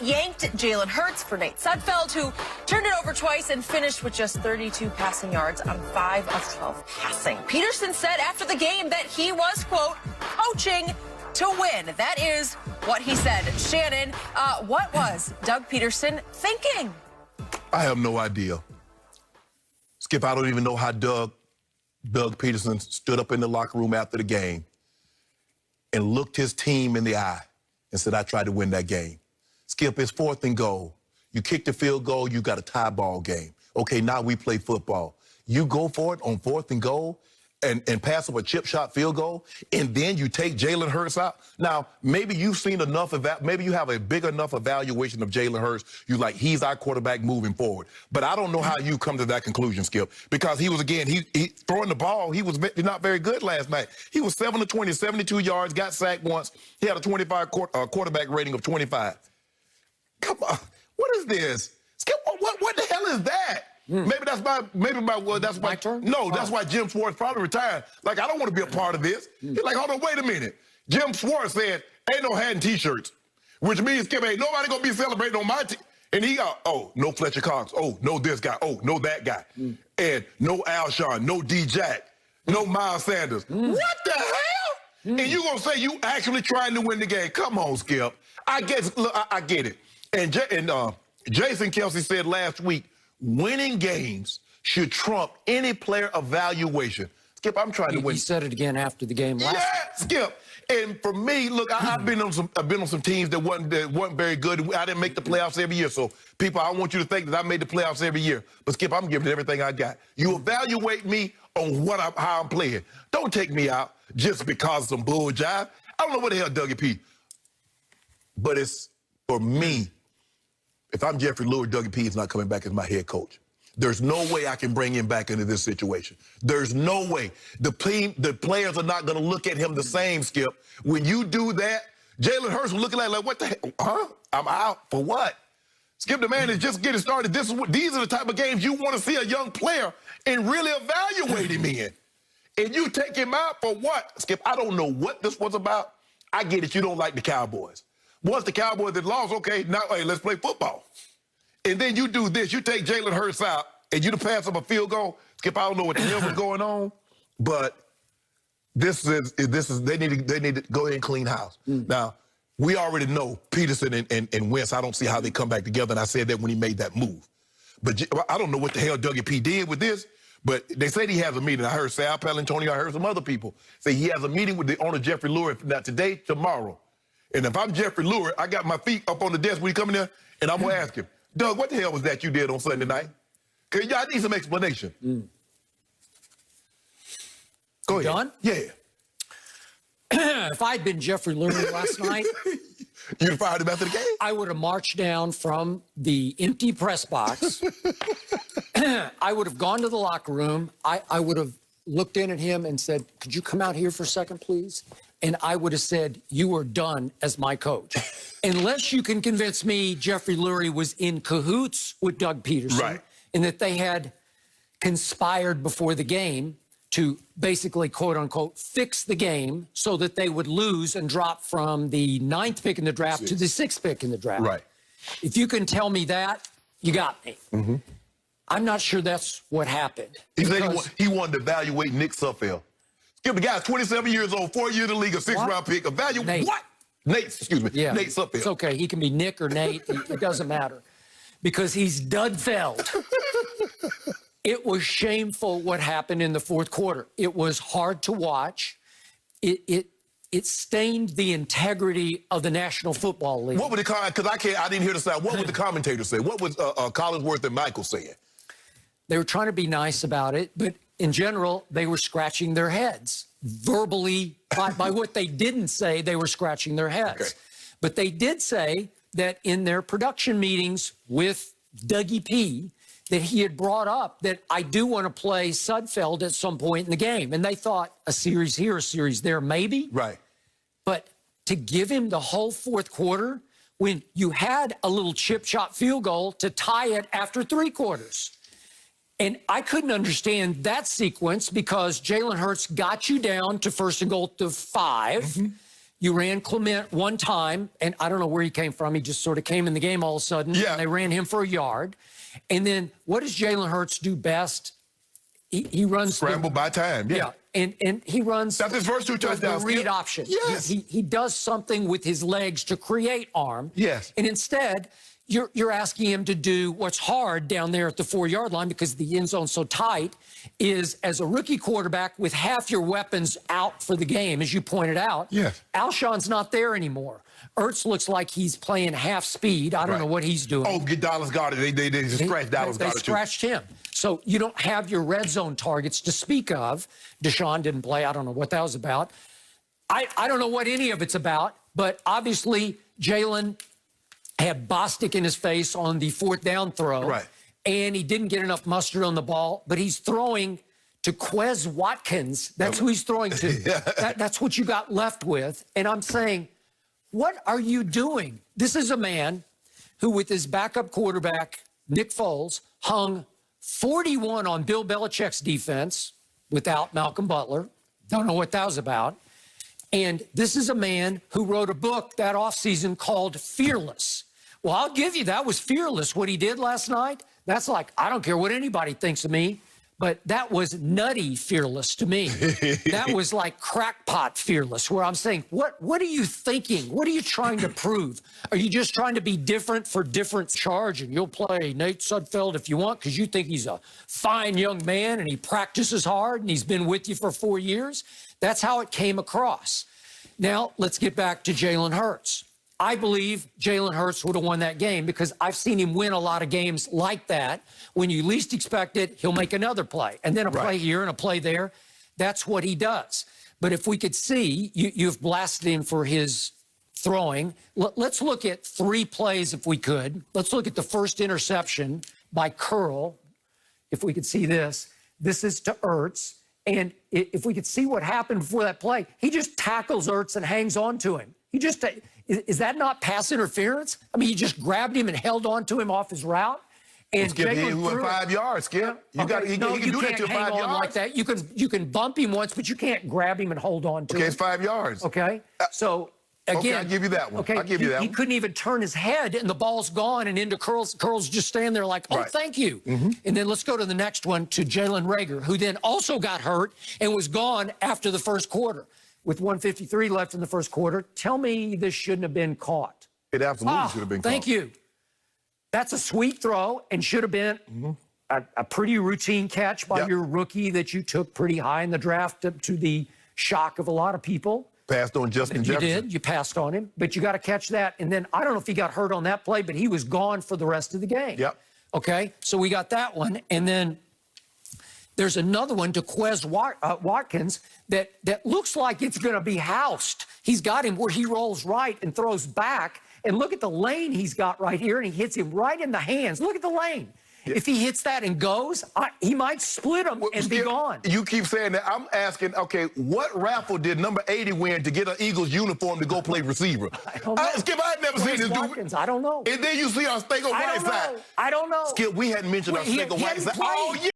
yanked Jalen Hurts for Nate Sudfeld, who turned it over twice and finished with just 32 passing yards on 5 of 12 passing. Pederson said after the game that he was, quote, coaching to win. That is what he said. Shannon, what was Doug Pederson thinking? I have no idea. Skip, I don't even know how Doug Pederson stood up in the locker room after the game and looked his team in the eye and said, I tried to win that game. Skip, it's 4th and goal. You kick the field goal, you got a tie ball game. Okay, now we play football. You go for it on 4th and goal and pass up a chip shot field goal, and then you take Jalen Hurts out. Now, maybe you've seen enough of that. Maybe you have a big enough evaluation of Jalen Hurts. You're like, he's our quarterback moving forward. But I don't know how you come to that conclusion, Skip, because he was, again, he throwing the ball. He was not very good last night. He was 7 of 20, 72 yards, got sacked once. He had a 25 quarterback rating of 25. Come on, what is this? Skip, what the hell is that? Maybe that's my turn? No, that's why Jim Schwartz probably retired. Like, I don't want to be a part of this. He's like, hold on, wait a minute. Jim Schwartz said, ain't no hat and T-shirts, which means, Skip, ain't nobody going to be celebrating on my team. And he got, oh, no Fletcher Cox. Oh, no this guy. Oh, no that guy. And no Alshon, no D-Jack, no Miles Sanders. What the hell? And you going to say you actually trying to win the game? Come on, Skip. I get it. And Jason Kelsey said last week, winning games should trump any player evaluation. Skip, I'm trying to win. He said it again after the game last Yeah, Skip. And for me, look, I've been on some teams that weren't very good. I didn't make the playoffs every year. So, people, I want you to think that I made the playoffs every year. But, Skip, I'm giving it everything I got. You evaluate me on how I'm playing. Don't take me out just because of some bull jive. I don't know what the hell Dougie P. But it's, for me, if I'm Jeffrey Lurie, Dougie P is not coming back as my head coach. There's no way I can bring him back into this situation. There's no way. The players are not going to look at him the same, Skip. When you do that, Jalen Hurts will look at like, what the hell? Huh? I'm out for what? Skip, the man is just getting started. These are the type of games you want to see a young player and really evaluate him in. And you take him out for what? Skip, I don't know what this was about. I get it. You don't like the Cowboys. Once the Cowboys had lost, okay, now, hey, let's play football. And then you do this. You take Jalen Hurts out, and you pass up a field goal. Skip, I don't know what the hell was going on, but they need to go ahead and clean house. Now, we already know Pederson and Wentz, I don't see how they come back together, and I said that when he made that move. But I don't know what the hell Dougie P did with this, but they said he has a meeting. I heard Sal Palantonio, I heard some other people say he has a meeting with the owner, Jeffrey Lurie, not today, tomorrow. And if I'm Jeffrey Lurie, I got my feet up on the desk when he come in there, and I'm going to ask him, Doug, what the hell was that you did on Sunday night? Because y'all need some explanation. Go ahead. Done? Yeah. If I'd been Jeffrey Lurie last night, You'd fired him after the game? I would have marched down from the empty press box. I would have gone to the locker room. I would have looked in at him and said, could you come out here for a second, please? And I would have said, you are done as my coach. Unless you can convince me Jeffrey Lurie was in cahoots with Doug Pederson, right, and that they had conspired before the game to basically, quote unquote, fix the game so that they would lose and drop from the 9th pick in the draft to the 6th pick in the draft. Right. If you can tell me that, you got me. I'm not sure that's what happened. He said he wanted to evaluate Nick Sudfeld. Skip, the guy's 27 years old, 4 years in the league, a 6th-round pick. Evaluate what? Nate, excuse me. Yeah. Nate Sudfeld. It's okay. He can be Nick or Nate. It doesn't matter. Because he's Dudfeld. It was shameful what happened in the 4th quarter. It was hard to watch. It stained the integrity of the National Football League. What would because I didn't hear the sound. What would the commentators say? What was Collinsworth and Michael saying? They were trying to be nice about it, but in general, they were scratching their heads. Verbally, by what they didn't say, they were scratching their heads. Okay. But they did say that in their production meetings with Dougie P, that he had brought up that I do want to play Sudfeld at some point in the game. And they thought a series here, a series there, maybe. Right. But to give him the whole 4th quarter when you had a little chip shot field goal to tie it after 3 quarters. And I couldn't understand that sequence because Jalen Hurts got you down to 1st and goal to 5. You ran Clement one time, and I don't know where he came from. He just sort of came in the game all of a sudden. Yeah. And they ran him for a yard. And then what does Jalen Hurts do best? He runs scramble by time. Yeah. And he runs. That's his first 2 touchdowns. The read option. Yes. He does something with his legs to create arm. Yes. And instead, you're asking him to do what's hard down there at the 4-yard line because the end zone's so tight, is as a rookie quarterback with half your weapons out for the game, as you pointed out. Yes. Alshon's not there anymore. Ertz looks like he's playing half speed. I don't know what he's doing. Oh, get Dallas Goedert. They just scratched Dallas Goedert, They scratched him. So you don't have your red zone targets to speak of. Deshaun didn't play. I don't know what that was about. I don't know what any of it's about, but obviously Jalen had Bostic in his face on the 4th down throw. Right. And he didn't get enough mustard on the ball, but he's throwing to Quez Watkins. That's who he's throwing to. That's what you got left with. And I'm saying, what are you doing? This is a man who, with his backup quarterback, Nick Foles, hung 41 on Bill Belichick's defense without Malcolm Butler. Don't know what that was about. And this is a man who wrote a book that offseason called Fearless. Well, I'll give you that was fearless. What he did last night, that's like, I don't care what anybody thinks of me, but that was nutty fearless to me. That was like crackpot fearless, where I'm saying, what are you thinking? What are you trying to prove? Are you just trying to be different for different charge, and you'll play Nate Sudfeld if you want because you think he's a fine young man and he practices hard and he's been with you for 4 years? That's how it came across. Now, let's get back to Jalen Hurts. I believe Jalen Hurts would have won that game because I've seen him win a lot of games like that. When you least expect it, he'll make another play, and then a play here and a play there. That's what he does. But if we could see, you've blasted him for his throwing. Let's look at 3 plays if we could. Let's look at the first interception by Curl. If we could see this. This is to Ertz. And if we could see what happened before that play, he just tackles Ertz and hangs on to him. He just, is that not pass interference? I mean, he just grabbed him and held on to him off his route. And Skip, he went 5 yards, Skip. You got he can do that to 5 yards. Like that. You can bump him once, but you can't grab him and hold on to him. Okay, it's 5 yards. Okay, so again, okay, I'll give you that one. Okay, I'll give you that one. He couldn't even turn his head, and the ball's gone and into Curls. Curls just stand there like, oh, thank you. And then let's go to the next one to Jalen Reagor, who then also got hurt and was gone after the first quarter. With 1:53 left in the first quarter, tell me this shouldn't have been caught. It absolutely should have been caught. Thank you. That's a sweet throw and should have been a pretty routine catch by your rookie that you took pretty high in the draft, to the shock of a lot of people. Passed on Justin Jefferson. You did. You passed on him, but you got to catch that. And then I don't know if he got hurt on that play, but he was gone for the rest of the game. Yep. Okay, so we got that one. And then there's another one to Quez Watkins that looks like it's going to be housed. He's got him where he rolls right and throws back. And look at the lane he's got right here, and he hits him right in the hands. Look at the lane. Yeah. If he hits that and goes, he might split him and be gone. You keep saying that. I'm asking, okay, what raffle did number 80 win to get an Eagles uniform to go play receiver? I don't know. Skip, I had never seen this dude. I don't know. And then you see our Stego Whiteside. I don't know. Skip, we hadn't mentioned our Stego Whiteside. Oh, yeah.